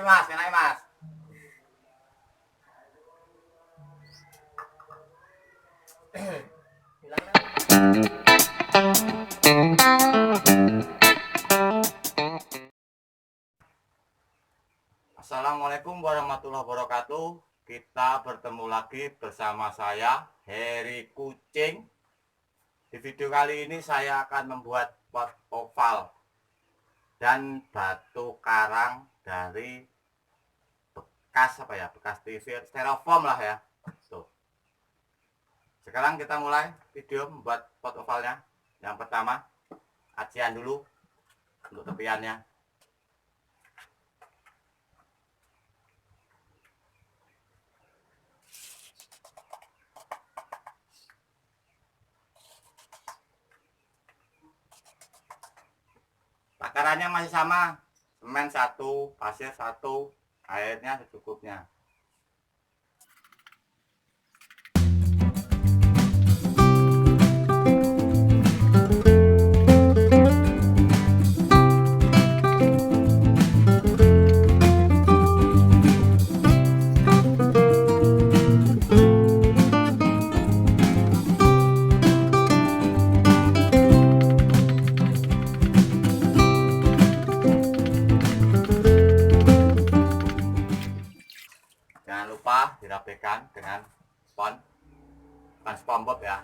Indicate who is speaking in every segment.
Speaker 1: mas, enak mas. Assalamualaikum warahmatullahi wabarakatuh. Kita bertemu lagi bersama saya Heri Kucing. Di video kali ini saya akan membuat pot oval dan batu karang dari bekas bekas TV styrofoam lah ya. Tuh. Sekarang kita mulai video membuat pot ovalnya. Yang pertama, acian dulu untuk tepiannya. Takarannya masih sama, semen 1, pasir 1, airnya secukupnya. Jangan lupa dirapikan dengan spons, bukan SpongeBob ya.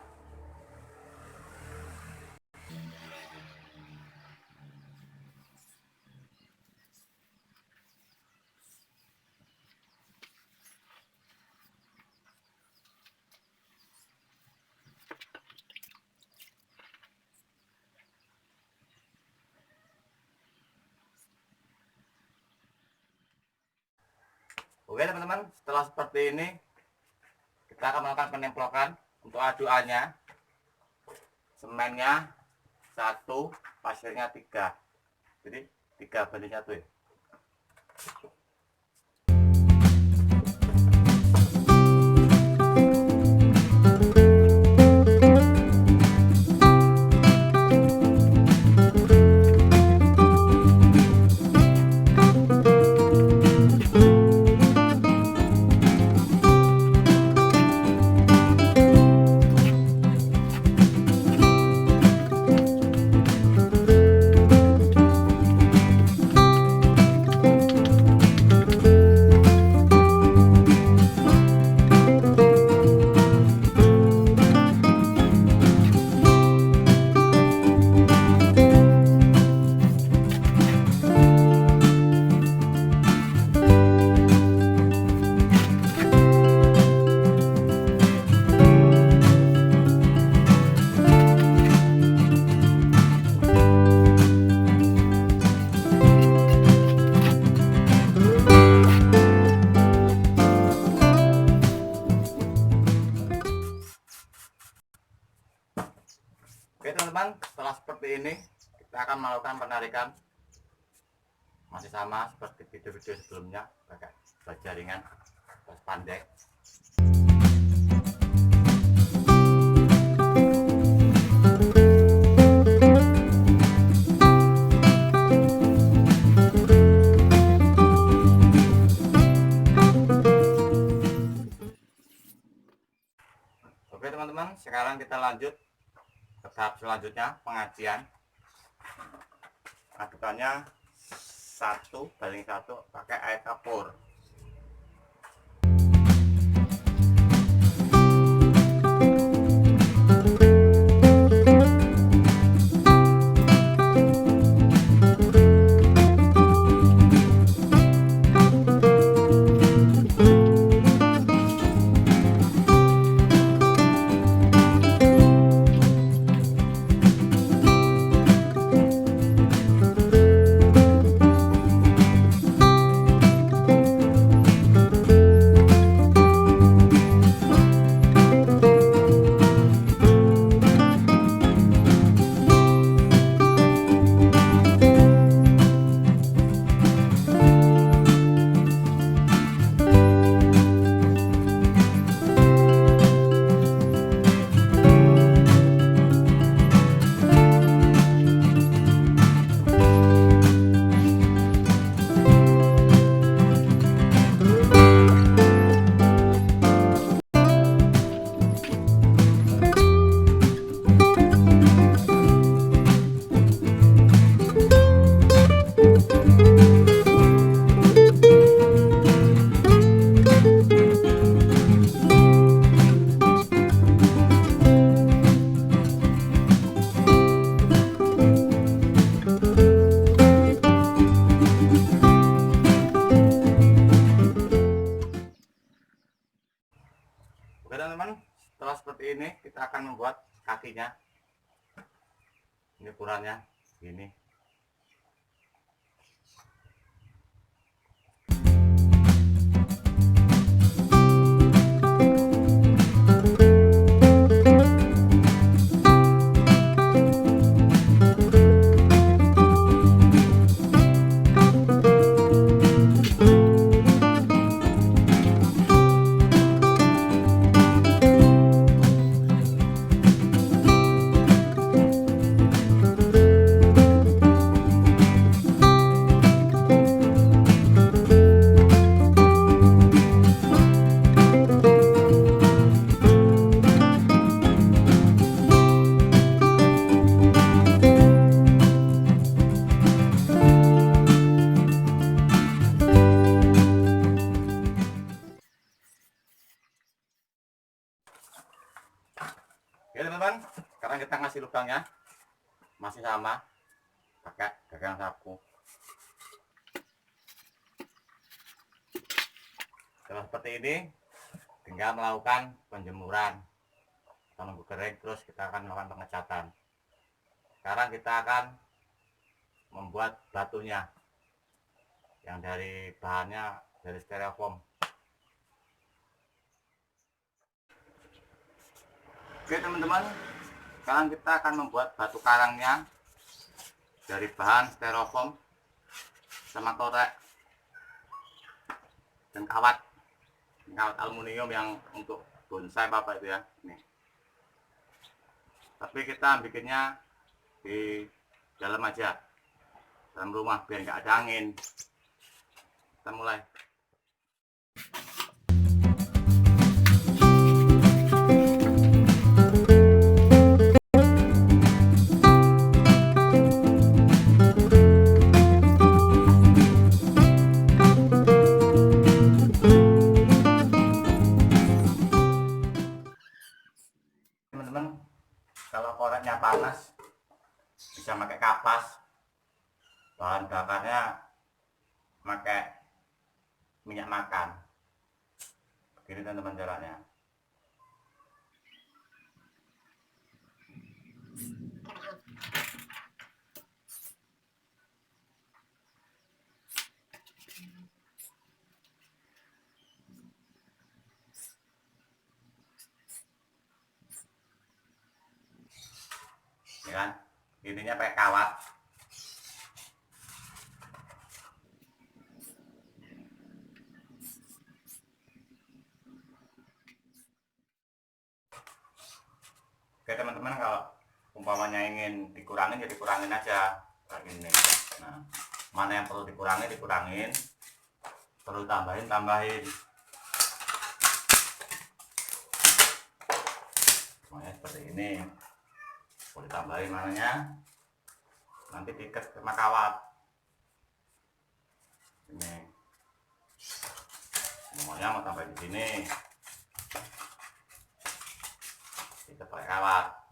Speaker 1: Oke teman-teman, setelah seperti ini kita akan melakukan penemplokan. Untuk aduannya, semennya 1, pasirnya 3, jadi 3:1 ya. Oke teman-teman, setelah seperti ini kita akan melakukan penarikan. Masih sama seperti video-video sebelumnya, pakai baja ringan, pas pandai. Oke teman-teman, sekarang kita lanjut ke tahap selanjutnya, pengacian. Adukannya 1:1 pakai air kapur. kakinya. Ini ukurannya gini. Oke teman-teman, sekarang kita ngasih lubangnya masih sama, pakai gagang sapu. Setelah seperti ini, tinggal melakukan penjemuran. Kita nunggu kering, terus kita akan melakukan pengecatan. Sekarang kita akan membuat batunya, yang dari bahannya dari styrofoam. Oke teman-teman, sekarang kita akan membuat batu karangnya dari bahan styrofoam sama korek dan kawat aluminium yang untuk bonsai apa itu ya. Nih. Tapi kita bikinnya di dalam aja, dalam rumah biar nggak ada angin. Kita mulai. Teman-teman, kalau koreknya panas bisa pakai kapas, bahan bakarnya pakai minyak makan. Begini teman-teman caranya. Ya kan, ininya pakai kawat. Oke teman-teman, kalau umpamanya ingin dikurangin ya dikurangin aja kayak gini. Nah, mana yang perlu dikurangin, perlu tambahin. Semuanya seperti ini. Boleh tambahin mananya, nanti diikat sama kawat. Ini semuanya mau tambahin di sini, kita pakai kawat.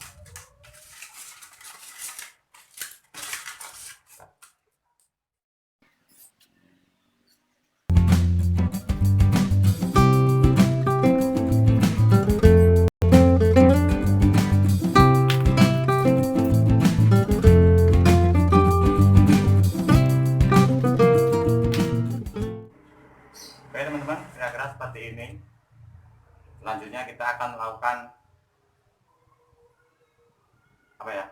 Speaker 1: Oke teman-teman, kira-kira seperti ini. Selanjutnya kita akan melakukan apa ya?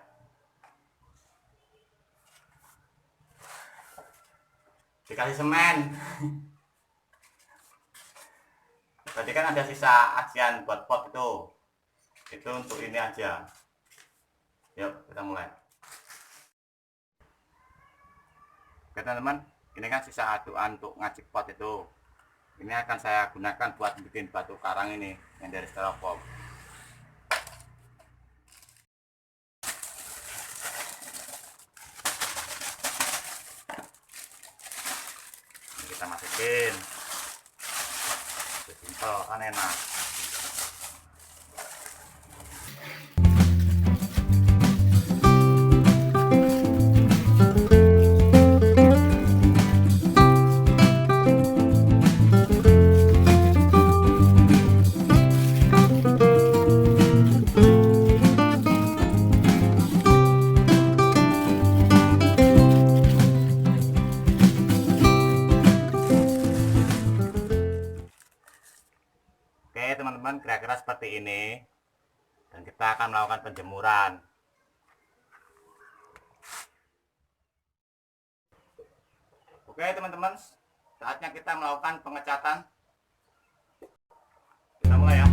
Speaker 1: Dikasih semen. Tadi kan ada sisa acian buat pot itu untuk ini aja. Yuk kita mulai. Oke teman-teman, ini kan sisa aduan untuk ngacik pot itu. Ini akan saya gunakan buat bikin batu karang ini yang dari styrofoam. Ini kita masukin. Simpel kan enak. seperti ini dan kita akan melakukan penjemuran. Oke teman-teman, saatnya kita melakukan pengecatan. Kita mulai ya.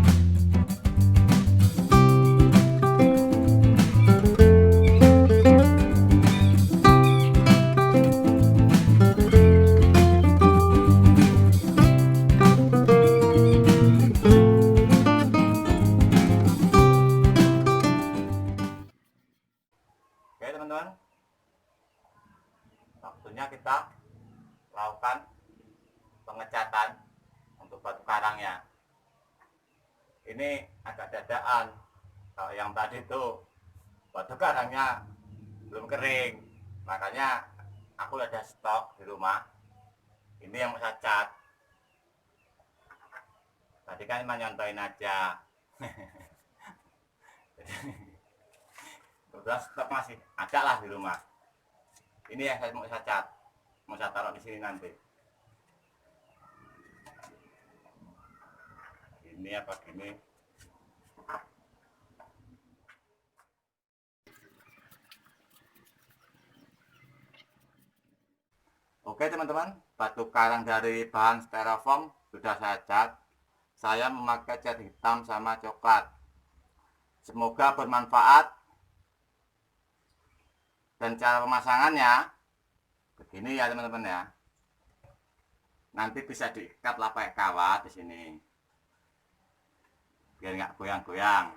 Speaker 1: Oke teman-teman, waktunya kita lakukan pengecatan untuk batu karangnya. Ini agak dadaan, kalau yang tadi itu batu karangnya belum kering, makanya aku ada stok di rumah. Ini yang mau saya cat. Tadi kan cuma nyontoin aja. Udah stok masih ada lah di rumah. Ini yang saya mau saya cat, mau saya taruh di sini nanti. Ini apa gini? Oke teman-teman, batu karang dari bahan styrofoam sudah saya cat. Saya memakai cat hitam sama coklat. Semoga bermanfaat. Dan cara pemasangannya begini ya teman-teman ya. Nanti bisa diikat lah pakai kawat di sini, biar nggak goyang-goyang.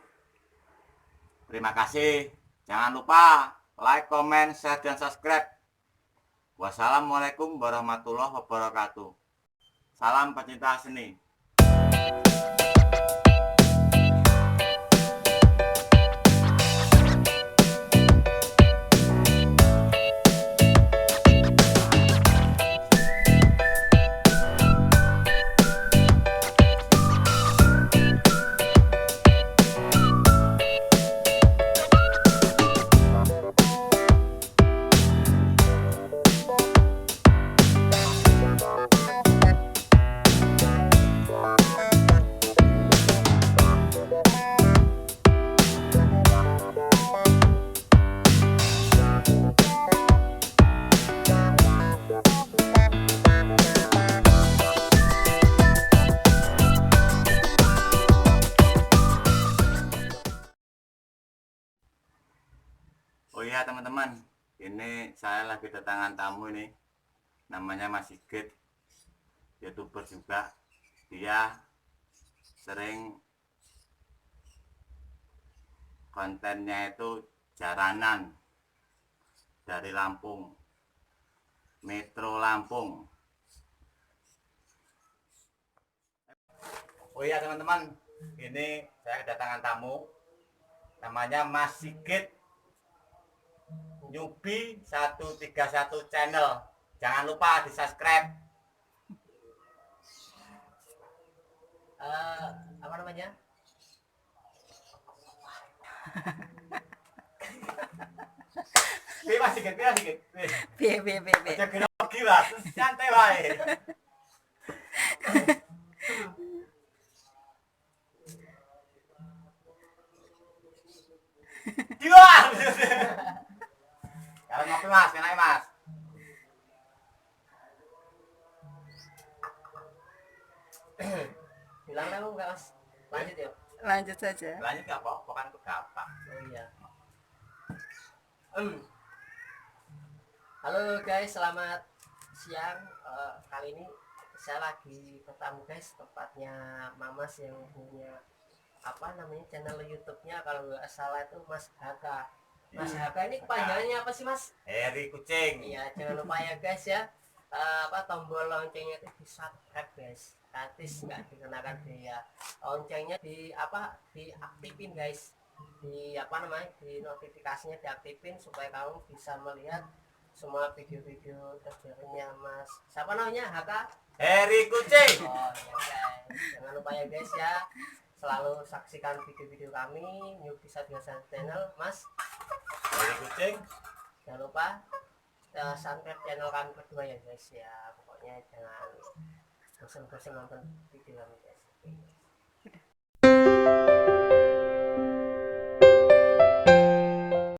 Speaker 1: Terima kasih. Jangan lupa like, comment, share, dan subscribe. Wassalamualaikum warahmatullahi wabarakatuh. Salam pecinta seni. Oh iya teman-teman, ini saya lagi kedatangan tamu ini, namanya Mas Sigit, YouTuber juga. Dia sering kontennya itu jaranan dari Lampung, Metro Lampung. Oh iya teman-teman, ini saya kedatangan tamu, namanya Mas Sigit Newbie 131 channel. Jangan lupa di subscribe.
Speaker 2: Apa namanya?
Speaker 1: Mas Sigit, Sigit.
Speaker 2: Be.
Speaker 1: Aja grogi lah, santai wae. Jual. Kalau ngopi Mas, enak Mas.
Speaker 2: Bilang dong enggak Mas? Lanjut yuk.
Speaker 3: Lanjut saja.
Speaker 1: Lanjut nggak apa-apa kan itu gampang.
Speaker 2: Oh iya. Halo guys, selamat siang. Kali ini saya lagi bertamu guys, tempatnya Mamas yang punya apa namanya channel YouTube-nya, kalau nggak salah itu Mas Haka. Mas Haka ini kepanjangannya apa sih Mas?
Speaker 1: Heri Kucing.
Speaker 2: Iya, jangan lupa ya guys ya. Tombol loncengnya itu di subscribe guys, gratis, nggak dikenakan biaya. Loncengnya diaktifin guys, di notifikasinya diaktifin supaya kamu bisa melihat semua video-video terbarunya Mas. Siapa namanya? Haka?
Speaker 1: Heri Kucing.
Speaker 2: Oh ya guys, jangan lupa ya guys ya, selalu saksikan video-video kami Newbie 131 channel Mas.
Speaker 1: Heri Kucing.
Speaker 2: Jangan lupa subscribe channel kami berdua ya guys ya. Pokoknya jangan bosan-bosan nonton video kami guys.